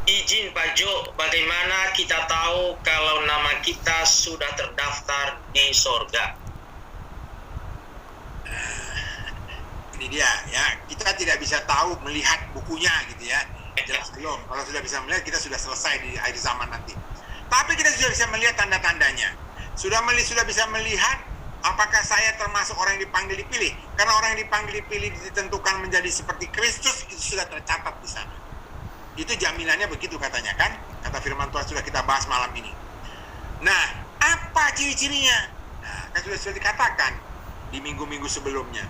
Izin Pak Jo, bagaimana kita tahu kalau nama kita sudah terdaftar di sorga? Ini dia ya, kita tidak bisa tahu melihat bukunya gitu ya. Jelas belum. Kalau sudah bisa melihat, kita sudah selesai di akhir zaman nanti. Tapi kita sudah bisa melihat tanda-tandanya. Sudah bisa melihat apakah saya termasuk orang yang dipanggil dipilih. Karena orang yang dipanggil dipilih ditentukan menjadi seperti Kristus, itu sudah tercatat di sana. Itu jaminannya begitu katanya kan. Kata firman Tuhan sudah kita bahas malam ini. Nah, apa ciri-cirinya? Nah, kan sudah dikatakan di minggu-minggu sebelumnya.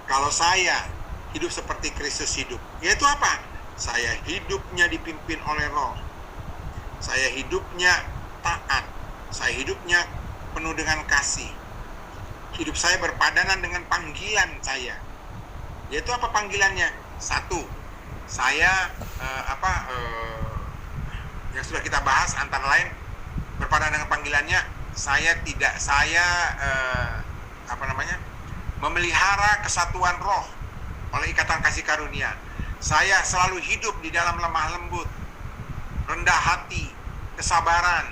Kalau saya hidup seperti Kristus hidup, yaitu apa? Saya hidupnya dipimpin oleh Roh. Saya hidupnya taat. Saya hidupnya penuh dengan kasih. Hidup saya berpadanan dengan panggilan saya. Yaitu apa panggilannya? Satu, saya yang sudah kita bahas antara lain berpadanan dengan panggilannya, memelihara kesatuan roh oleh ikatan kasih karunia. Saya selalu hidup di dalam lemah lembut, rendah hati, kesabaran,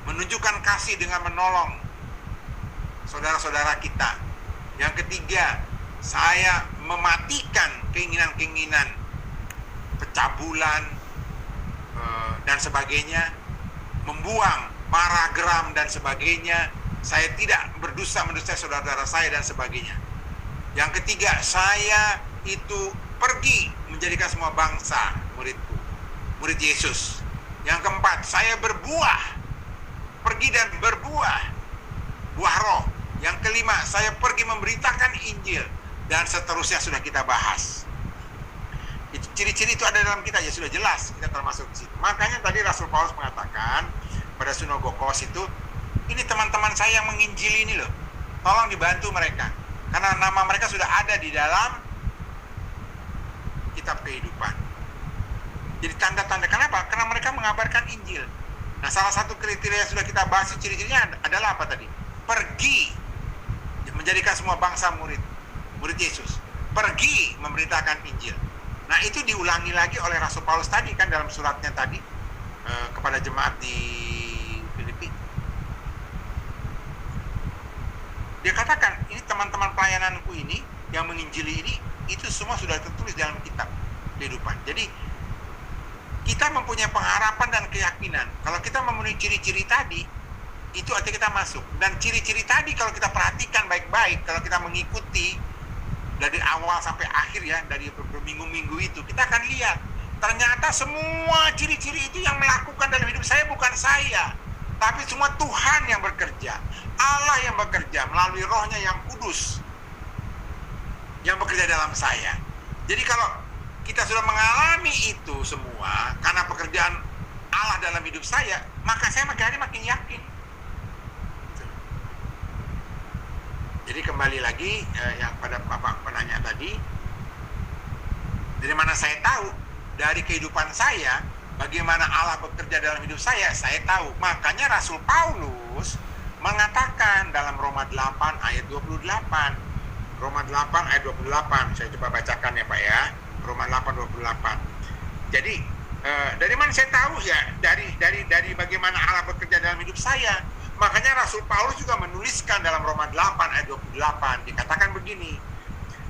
menunjukkan kasih dengan menolong saudara-saudara kita. Yang ketiga, saya mematikan keinginan-keinginan pencabulan dan sebagainya, membuang marah, geram dan sebagainya. Saya tidak berdusta mendustai saudara-saudara saya dan sebagainya. Yang ketiga, saya itu pergi menjadikan semua bangsa muridku, murid Yesus. Yang keempat, saya berbuah, pergi dan berbuah, buah roh. Yang kelima, saya pergi memberitakan Injil, dan seterusnya sudah kita bahas. Itu ciri-ciri itu ada dalam kita, ya sudah jelas kita termasuk di situ. Makanya tadi Rasul Paulus mengatakan pada Sunogokos itu, ini teman-teman saya yang menginjili ini loh, tolong dibantu mereka, karena nama mereka sudah ada di dalam kitab kehidupan. Jadi tanda-tanda, kenapa? Karena mereka mengabarkan Injil. Nah, salah satu kriteria yang sudah kita bahas, ciri-cirinya adalah apa tadi? Pergi menjadikan semua bangsa murid Yesus. Pergi memberitakan Injil. Nah, itu diulangi lagi oleh Rasul Paulus tadi kan dalam suratnya tadi kepada jemaat di Filipi. Dia katakan, ini teman-teman pelayananku ini yang menginjili ini, itu semua sudah tertulis dalam kitab kehidupan. Jadi kita mempunyai pengharapan dan keyakinan kalau kita memenuhi ciri-ciri tadi, itu artinya kita masuk. Dan ciri-ciri tadi kalau kita perhatikan baik-baik, kalau kita mengikuti dari awal sampai akhir ya, dari berminggu-minggu itu, kita akan lihat ternyata semua ciri-ciri itu yang melakukan dalam hidup saya bukan saya, tapi semua Tuhan yang bekerja, Allah yang bekerja melalui rohnya yang kudus yang bekerja dalam saya. Jadi kalau kita sudah mengalami itu semua karena pekerjaan Allah dalam hidup saya, maka saya makin hari makin yakin. Jadi kembali lagi yang pada Bapak penanya tadi, dari mana saya tahu? Dari kehidupan saya, bagaimana Allah bekerja dalam hidup saya tahu. Makanya Rasul Paulus mengatakan dalam Roma 8 ayat 28. Roma 8 ayat 28, saya coba bacakan ya Pak ya. Roma 8 28. Jadi dari mana saya tahu ya? Dari bagaimana Allah bekerja dalam hidup saya. Makanya Rasul Paulus juga menuliskan dalam Roma 8 ayat 28, dikatakan begini,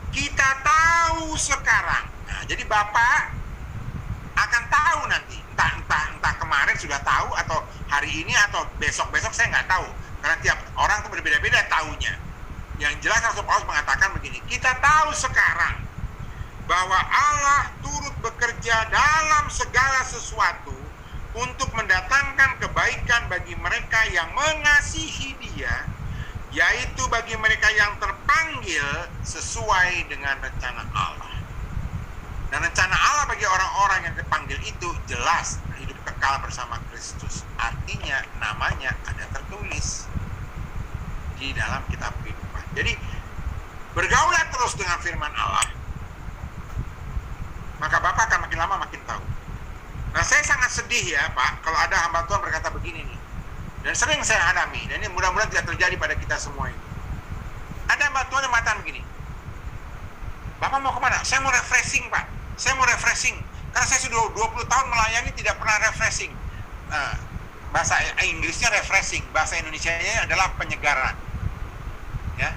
kita tahu sekarang. Nah, jadi Bapak akan tahu nanti, entah kemarin sudah tahu atau hari ini atau besok saya nggak tahu, karena tiap orang itu berbeda-beda tahunya. Yang jelas Rasul Paulus mengatakan begini, kita tahu sekarang bahwa Allah turut bekerja dalam segala sesuatu untuk mendatangkan kebaikan bagi mereka yang mengasihi Dia, yaitu bagi mereka yang terpanggil sesuai dengan rencana Allah. Dan rencana Allah bagi orang-orang yang terpanggil itu jelas, hidup kekal bersama Kristus. Artinya namanya ada tertulis di dalam kitab kehidupan. Jadi bergaulah terus dengan firman Allah, maka Bapak akan makin lama makin tahu. Nah, saya sangat sedih ya Pak kalau ada hamba Tuhan berkata begini nih, dan sering saya alami, dan ini mudah-mudahan tidak terjadi pada kita semua ini. Ada hamba Tuhan yang mengatakan begini, Bapak mau kemana? Saya mau refreshing Pak, saya mau refreshing, Karena saya sudah 20 tahun melayani tidak pernah refreshing. Bahasa Inggrisnya refreshing, bahasa Indonesianya adalah penyegaran. Ya.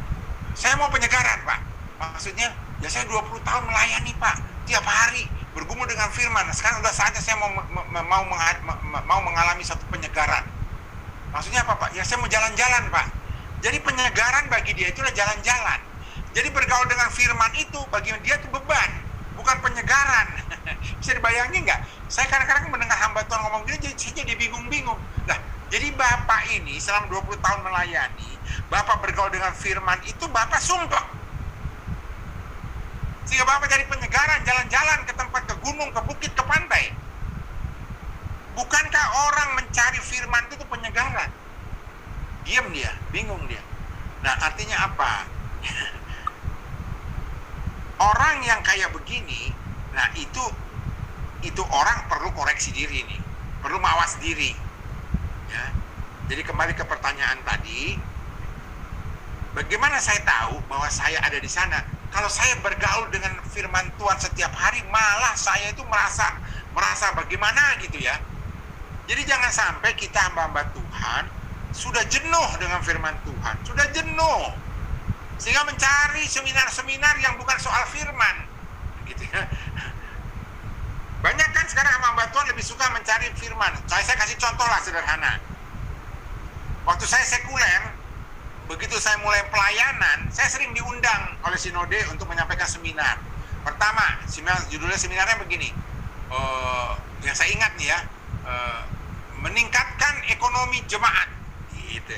Saya mau penyegaran, Pak. Maksudnya, ya saya 20 tahun melayani, Pak. Tiap hari bergumul dengan firman. Sekarang udah saatnya saya mau mengalami satu penyegaran. Maksudnya apa, Pak? Ya saya mau jalan-jalan, Pak. Jadi penyegaran bagi dia itulah jalan-jalan. Jadi bergaul dengan firman itu bagi dia itu beban, bukan penyegaran. Bisa dibayangin nggak? Saya kadang-kadang mendengar hamba Tuhan ngomong gini, saya jadi bingung-bingung. Nah, jadi Bapak ini selama 20 tahun melayani, Bapak bergaul dengan firman itu Bapak sumpah. Sehingga Bapak jadi penyegaran, jalan-jalan ke tempat, ke gunung, ke bukit, ke pantai. Bukankah orang mencari firman itu penyegaran? Diam dia, bingung dia. Nah, artinya apa? Orang yang kayak begini, nah itu orang perlu koreksi diri nih, perlu mawas diri. Ya. Jadi kembali ke pertanyaan tadi, bagaimana saya tahu bahwa saya ada di sana? Kalau saya bergaul dengan firman Tuhan setiap hari, malah saya itu merasa bagaimana gitu ya. Jadi jangan sampai kita hamba-hamba Tuhan sudah jenuh dengan firman Tuhan, sudah jenuh, sehingga mencari seminar-seminar yang bukan soal firman, gitu ya. Banyak kan sekarang hamba Tuhan lebih suka mencari firman. Saya kasih contoh lah sederhana. Waktu saya sekuler, begitu saya mulai pelayanan, saya sering diundang oleh Sinode untuk menyampaikan seminar. Pertama, judulnya seminarnya begini, yang saya ingat nih ya, meningkatkan ekonomi jemaat. Itu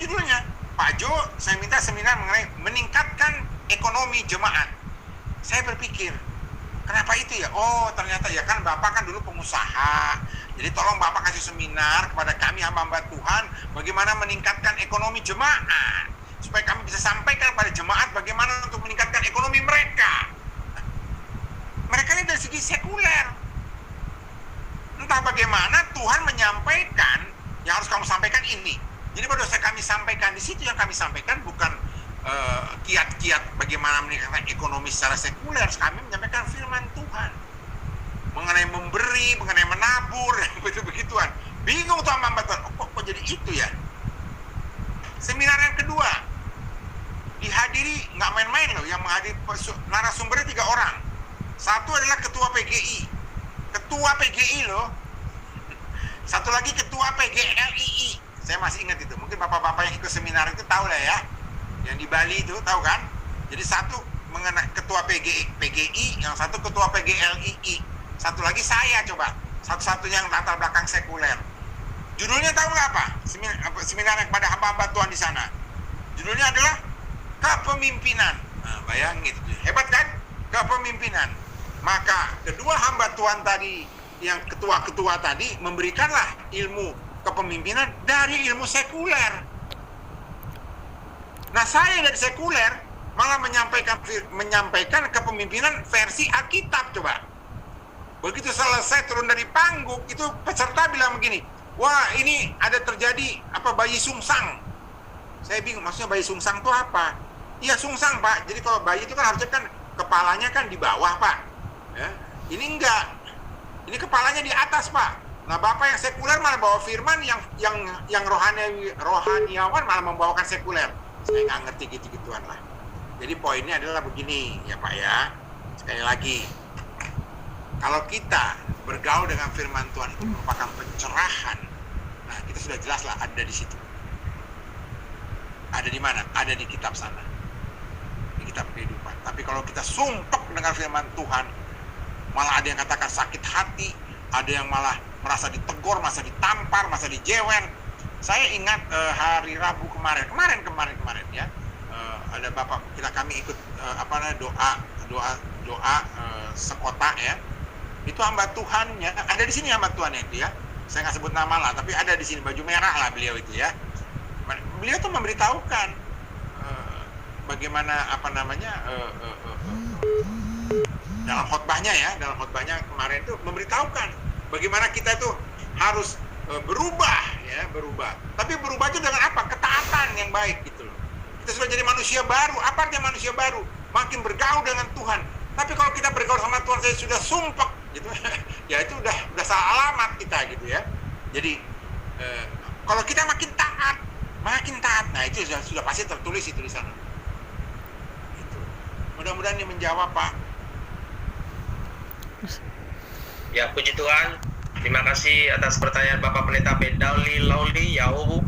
judulnya. Pak Jo, saya minta seminar mengenai meningkatkan ekonomi jemaat. Saya berpikir, kenapa itu ya? Oh, ternyata ya kan Bapak kan dulu pengusaha. Jadi tolong Bapak kasih seminar kepada kami hamba-hamba Tuhan bagaimana meningkatkan ekonomi jemaat, supaya kami bisa sampaikan kepada jemaat bagaimana untuk meningkatkan ekonomi mereka. Mereka ini dari segi sekuler. Entah bagaimana Tuhan menyampaikan yang harus kamu sampaikan ini. Jadi pada saat kami sampaikan di situ, yang kami sampaikan bukan kiat-kiat bagaimana meningkatkan ekonomi secara sekuler. Kami menyampaikan firman Tuhan mengenai memberi, mengenai menabur, begitu-begituan. Bingung tuh hamba Tuhan, kok jadi itu ya? Seminar yang kedua dihadiri, nggak main-main loh, yang menghadiri narasumbernya 3 orang. Satu adalah ketua PGI loh. Satu lagi ketua PGLII. Saya masih ingat itu. Mungkin bapak-bapak yang ikut seminar itu tahu lah ya. Yang di Bali itu tahu kan? Jadi satu mengenai ketua PGI, yang satu ketua PGLII. Satu lagi saya coba. Satu-satunya yang latar belakang sekuler. Judulnya tahu nggak apa? Seminar kepada hamba-hamba Tuhan di sana. Judulnya adalah kepemimpinan. Nah, bayangin itu. Hebat kan? Kepemimpinan. Maka kedua hamba Tuhan tadi, yang ketua-ketua tadi, memberikanlah ilmu kepemimpinan dari ilmu sekuler. Nah, saya dari sekuler malah menyampaikan kepemimpinan versi Alkitab. Coba. Begitu selesai turun dari panggung, itu peserta bilang begini, wah ini ada terjadi bayi sungsang. Saya bingung, maksudnya bayi sungsang itu apa? Iya sungsang, Pak. Jadi kalau bayi itu kan harusnya kan kepalanya kan di bawah, Pak. Ya. Ini enggak. Ini kepalanya di atas, Pak. Nah, Bapak yang sekuler malah bawa firman, yang rohaniawan malah membawakan sekuler. Saya nggak ngerti gitu-gituan lah. Jadi poinnya adalah begini, ya Pak ya. Sekali lagi, kalau kita bergaul dengan firman Tuhan itu merupakan pencerahan. Nah, kita sudah jelas lah ada di situ. Ada di mana? Ada di kitab sana. Di kitab kehidupan. Tapi kalau kita sumpek dengan firman Tuhan, malah ada yang katakan sakit hati, ada yang malah merasa ditegur, merasa ditampar, merasa dijewen. Saya ingat hari Rabu kemarin ya, ada bapak kami ikut doa sekota ya. Itu hamba Tuhannya ada di sini, hamba Tuhannya itu ya. Saya nggak sebut nama lah, tapi ada di sini, baju merah lah beliau itu ya. Beliau tuh memberitahukan bagaimana dalam khotbahnya kemarin itu memberitahukan bagaimana kita tuh harus berubah. Tapi berubah itu dengan apa? Ketaatan yang baik gitu loh. Kita sudah jadi manusia baru. Apa artinya manusia baru? Makin bergaul dengan Tuhan. Tapi kalau kita bergaul sama Tuhan, saya sudah sumpah gitu. Ya itu udah salah alamat kita gitu ya. Jadi kalau kita makin taat, nah itu sudah pasti tertulis itu di sana. Itu. Mudah-mudahan ini menjawab, Pak. Ya, puji Tuhan. Terima kasih atas pertanyaan Bapak Pendeta Bedauli Lauli Yaobu.